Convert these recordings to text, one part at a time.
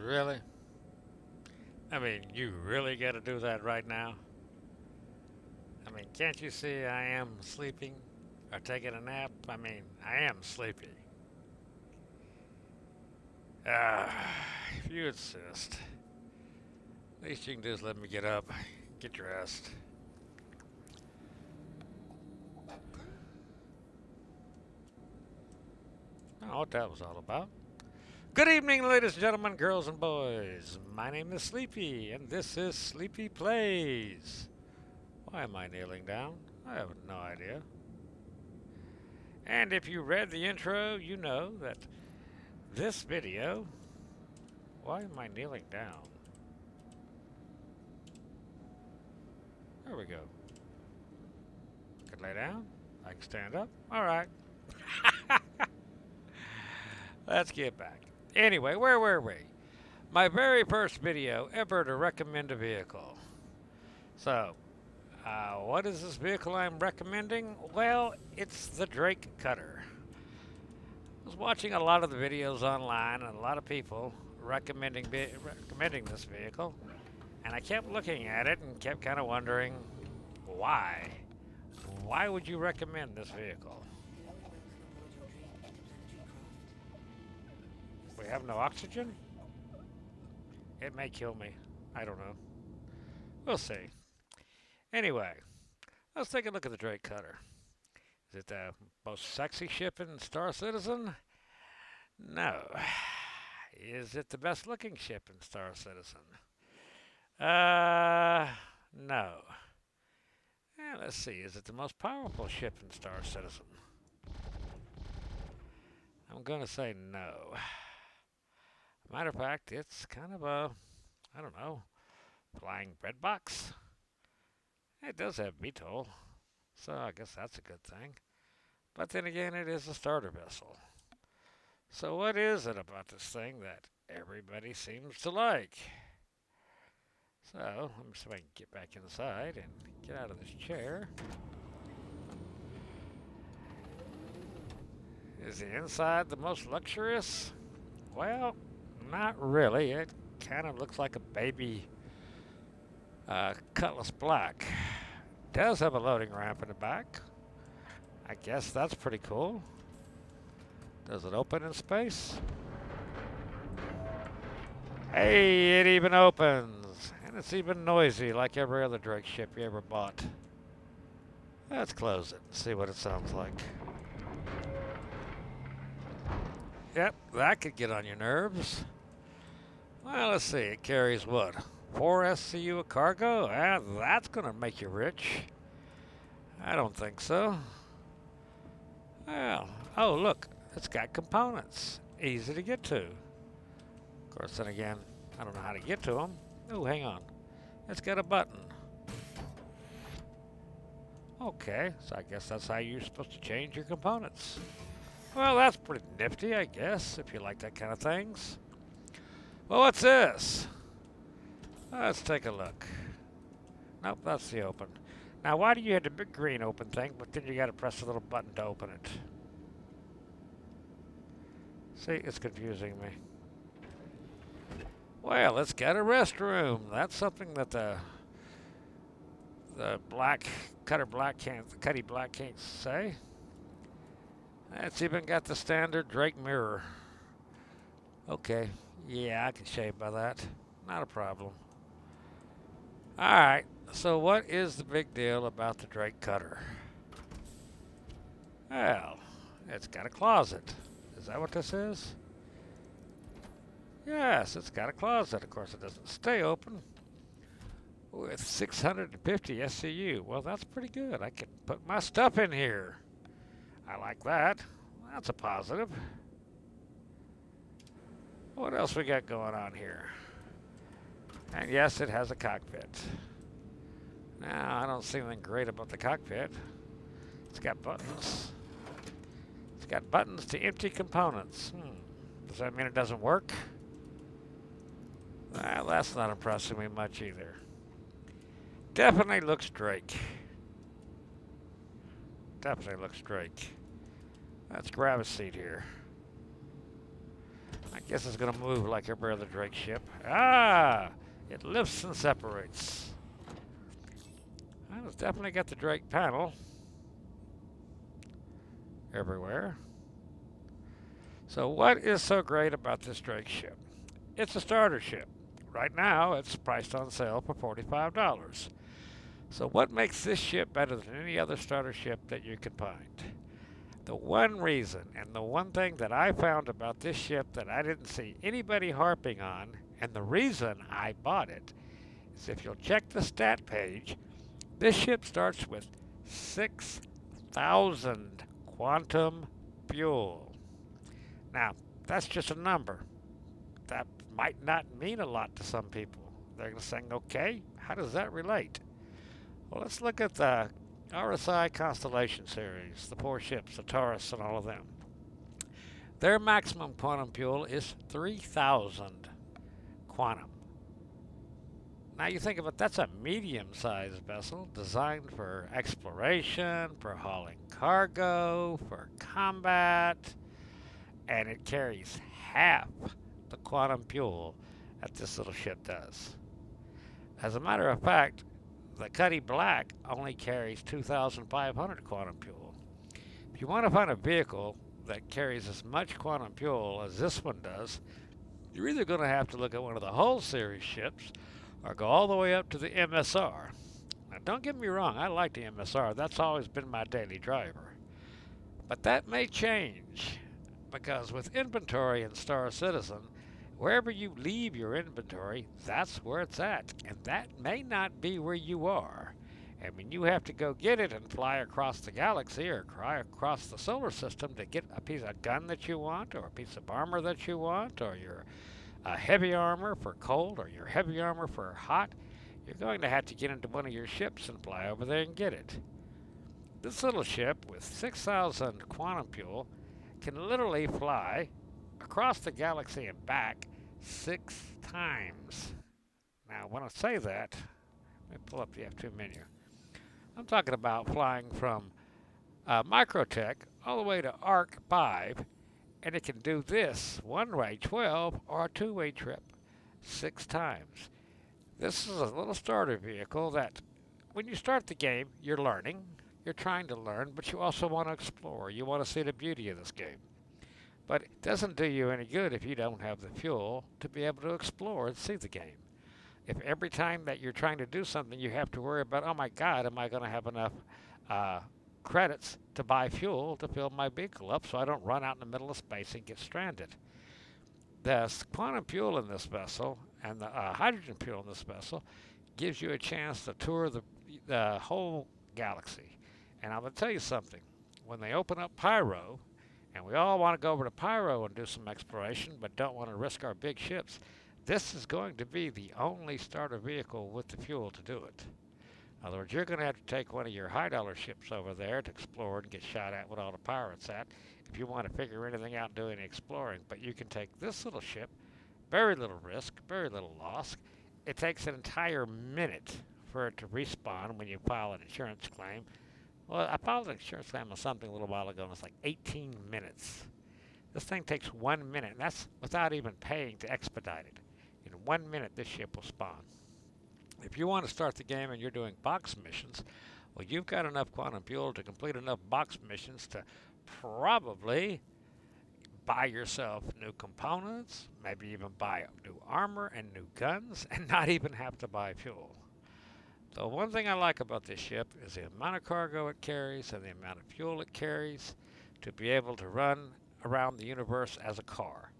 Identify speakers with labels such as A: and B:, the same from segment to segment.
A: Really? I mean, you really got to do that right now? I mean, can't you see I am sleeping or taking a nap? I mean, I am sleepy. If you insist. Least you can do is let me get up, get dressed. I don't know what that was all about. Good evening, ladies and gentlemen, girls and boys. My name is Sleepy, and this is Sleepy Plays. Why am I kneeling down? I have no idea. And if you read the intro, you know that this video. Why am I kneeling down? There we go. I can lay down. I can stand up. All right. Let's get back. Anyway, where were we? My very first video ever to recommend a vehicle. So, what is this vehicle I'm recommending? Well, it's the Drake Cutter. I was watching a lot of the videos online and a lot of people recommending this vehicle, and I kept looking at it and kept kind of wondering why. Why would you recommend this vehicle? We have no oxygen? It may kill me. I don't know. We'll see. Anyway, let's take a look at the Drake Cutter. Is it the most sexy ship in Star Citizen? No. Is it the best looking ship in Star Citizen? No. Let's see. Is it the most powerful ship in Star Citizen? I'm going to say no. Matter of fact, it's kind of a, I don't know, flying bread box. It does have VTOL, so I guess that's a good thing. But then again, it is a starter vessel. So what is it about this thing that everybody seems to like? So let me see if I can get back inside and get out of this chair. Is the inside the most luxurious? Well, not really. It kind of looks like a baby Cutlass Black. Does have a loading ramp in the back. I guess that's pretty cool. Does it open in space? Hey, it even opens. And it's even noisy like every other Drake ship you ever bought. Let's close it and see what it sounds like. Yep, that could get on your nerves. Well, let's see. It carries what? 4 SCU of cargo? That's going to make you rich. I don't think so. Well, oh, look. It's got components. Easy to get to. Of course, then again, I don't know how to get to them. Oh, hang on. It's got a button. Okay, so I guess that's how you're supposed to change your components. Well, that's pretty nifty, I guess, if you like that kind of things. Well, what's this? Let's take a look. Nope, that's the open. Now, why do you have the big green open thing, but then you got to press the little button to open it? See, it's confusing me. Well, it's got a restroom. That's something that the Cutty Black can't say. It's even got the standard Drake mirror. Okay, yeah, I can shave by that. Not a problem. Alright, so what is the big deal about the Drake Cutter? Well, it's got a closet. Is that what this is? Yes, it's got a closet. Of course, it doesn't stay open. With 650 SCU. Well, that's pretty good. I can put my stuff in here. I like that. That's a positive. What else we got going on here? And yes, it has a cockpit. Now, I don't see anything great about the cockpit. It's got buttons. It's got buttons to empty components. Does that mean it doesn't work? Well, that's not impressing me much either. Definitely looks Drake. Definitely looks Drake. Let's grab a seat here. I Guess it's going to move like every other Drake ship. Ah! It lifts and separates. Well, it's definitely got the Drake panel everywhere. So what is so great about this Drake ship? It's a starter ship. Right now, it's priced on sale for $45. So what makes this ship better than any other starter ship that you can find? The one reason and the one thing that I found about this ship that I didn't see anybody harping on, and the reason I bought it, is if you'll check the stat page, this ship starts with 6,000 quantum fuel. Now, that's just a number. That might not mean a lot to some people. They're going to say, okay, how does that relate? Well, let's look at the RSI Constellation series, the 4 ships, the Taurus and all of them. Their maximum quantum fuel is 3,000 quantum. Now you think of it, that's a medium-sized vessel designed for exploration, for hauling cargo, for combat, and it carries half the quantum fuel that this little ship does. As a matter of fact, the Cutlass Black only carries 2,500 quantum fuel. If you want to find a vehicle that carries as much quantum fuel as this one does, you're either going to have to look at one of the whole series ships or go all the way up to the MSR. Now, don't get me wrong, I like the MSR. That's always been my daily driver. But that may change because with inventory in Star Citizen, wherever you leave your inventory, that's where it's at. And that may not be where you are. I mean, you have to go get it and fly across the galaxy or fly across the solar system to get a piece of gun that you want, or a piece of armor that you want, or your heavy armor for cold, or your heavy armor for hot. You're going to have to get into one of your ships and fly over there and get it. This little ship with 6,000 quantum fuel can literally fly across the galaxy and back 6 times. Now, when I say that, let me pull up the F2 menu. I'm talking about flying from Microtech all the way to Arc 5, and it can do this one-way 12 or a two-way trip 6 times. This is a little starter vehicle that when you start the game, you're learning, you're trying to learn, but you also want to explore. You want to see the beauty of this game. But it doesn't do you any good if you don't have the fuel to be able to explore and see the game. If every time that you're trying to do something, you have to worry about, oh my God, am I going to have enough credits to buy fuel to fill my vehicle up so I don't run out in the middle of space and get stranded. The quantum fuel in this vessel and the hydrogen fuel in this vessel gives you a chance to tour the whole galaxy. And I'm going to tell you something. When they open up Pyro, and we all want to go over to Pyro and do some exploration, but don't want to risk our big ships, this is going to be the only starter vehicle with the fuel to do it. In other words, you're going to have to take one of your high-dollar ships over there to explore and get shot at with all the pirates at if you want to figure anything out doing exploring. But you can take this little ship, very little risk, very little loss. It takes an entire minute for it to respawn when you file an insurance claim. Well, I filed an insurance claim on something a little while ago, and it's like 18 minutes. This thing takes 1 minute, and that's without even paying to expedite it. In 1 minute, this ship will spawn. If you want to start the game and you're doing box missions, well, you've got enough quantum fuel to complete enough box missions to probably buy yourself new components, maybe even buy new armor and new guns, and not even have to buy fuel. The one thing I like about this ship is the amount of cargo it carries and the amount of fuel it carries to be able to run around the universe as a car.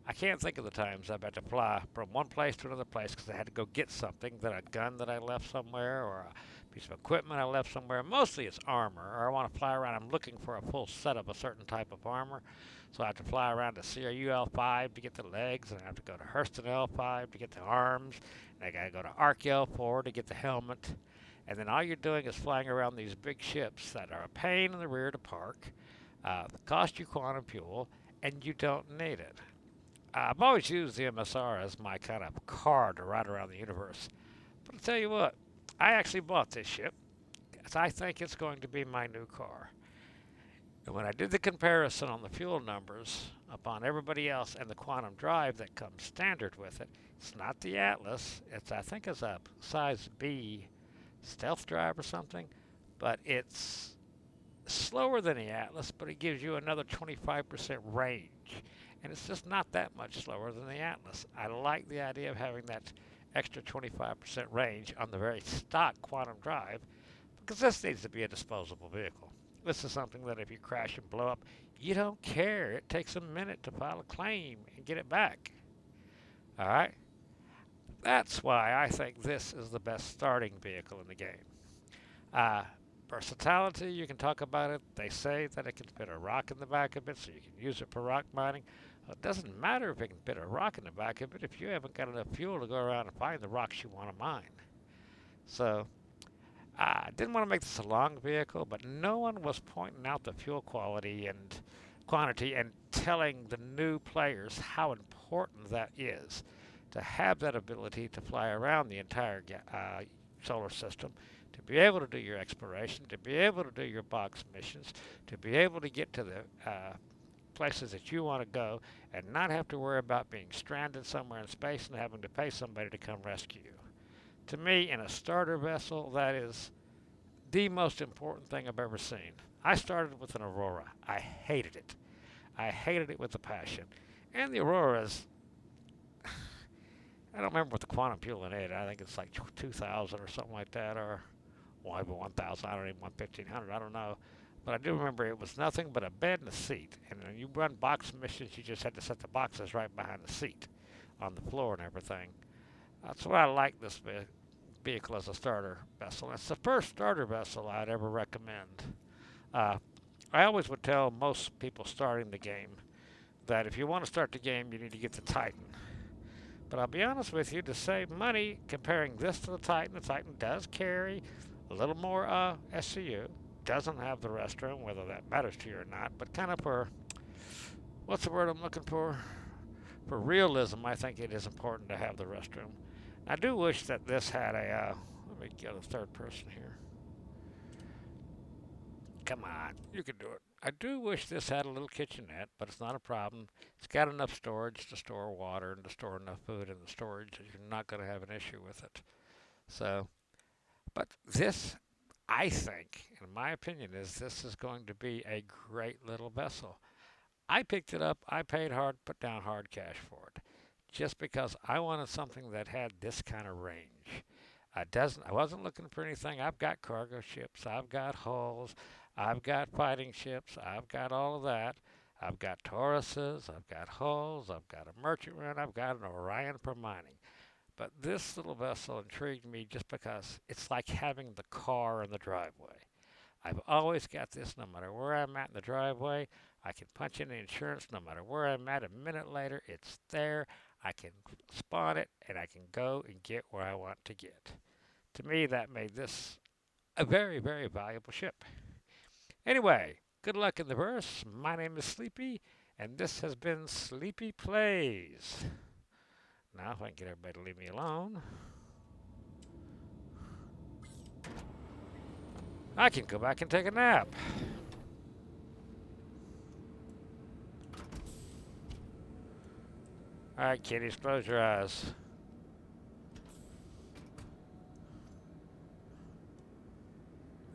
A: I can't think of the times I've had to fly from one place to another place because I had to go get something, a gun that I left somewhere or a piece of equipment I left somewhere. Mostly it's armor, or I want to fly around. I'm looking for a full set of a certain type of armor. So I have to fly around to CRU L5 to get the legs, and I have to go to Hurston L5 to get the arms, and I got to go to Arc L4 to get the helmet. And then all you're doing is flying around these big ships that are a pain in the rear to park, cost you quantum fuel, and you don't need it. I've always used the MSR as my kind of car to ride around the universe. But I'll tell you what, I actually bought this ship because I think it's going to be my new car. And when I did the comparison on the fuel numbers upon everybody else and the quantum drive that comes standard with it. It's not the Atlas. I think it's a size B stealth drive or something, but it's slower than the Atlas, but it gives you another 25% range. And it's just not that much slower than the Atlas. I like the idea of having that extra 25% range on the very stock quantum drive, because this needs to be a disposable vehicle. This is something that if you crash and blow up, you don't care. It takes a minute to file a claim and get it back. All right? That's why I think this is the best starting vehicle in the game. Versatility, you can talk about it. They say that it can fit a rock in the back of it, so you can use it for rock mining. Well, it doesn't matter if it can fit a rock in the back of it if you haven't got enough fuel to go around and find the rocks you want to mine. So, I didn't want to make this a long vehicle, but no one was pointing out the fuel quality and quantity and telling the new players how important that is to have that ability to fly around the entire solar system, to be able to do your exploration, to be able to do your box missions, to be able to get to the places that you want to go and not have to worry about being stranded somewhere in space and having to pay somebody to come rescue you. To me, in a starter vessel, that is the most important thing I've ever seen. I started with an Aurora. I hated it. I hated it with a passion. And the Aurora is, I don't remember what the quantum fuel in it. I think it's like 2,000 or something like that, or even 1,000. I don't even want 1,500. I don't know. But I do remember it was nothing but a bed and a seat. And when you run box missions, you just had to set the boxes right behind the seat on the floor and everything. That's why I like this vehicle as a starter vessel. It's the first starter vessel I'd ever recommend. I always would tell most people starting the game that if you want to start the game, you need to get the Titan. But I'll be honest with you, to save money, comparing this to the Titan does carry a little more SCU, doesn't have the restroom, whether that matters to you or not, but kind of for, what's the word I'm looking for? For realism, I think it is important to have the restroom. I do wish that this had a, let me get a third person here. Come on, you can do it. I do wish this had a little kitchenette, but it's not a problem. It's got enough storage to store water and to store enough food in the storage that you're not going to have an issue with it. So, but this, I think, in my opinion, this is going to be a great little vessel. I picked it up. I paid hard, put down hard cash for it, just because I wanted something that had this kind of range. I wasn't looking for anything. I've got cargo ships. I've got hulls. I've got fighting ships. I've got all of that. I've got Tauruses. I've got hulls. I've got a merchant run. I've got an Orion for mining. But this little vessel intrigued me just because it's like having the car in the driveway. I've always got this no matter where I'm at in the driveway. I can punch in the insurance no matter where I'm at. A minute later, it's there. I can spawn it, and I can go and get where I want to get. To me, that made this a very, very valuable ship. Anyway, good luck in the verse. My name is Sleepy, and this has been Sleepy Plays. Now, if I can get everybody to leave me alone, I can go back and take a nap. All right, kitties, close your eyes.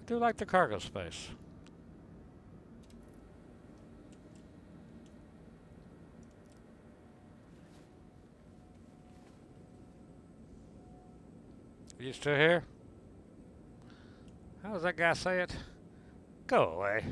A: I do like the cargo space. Are you still here? How does that guy say it? Go away.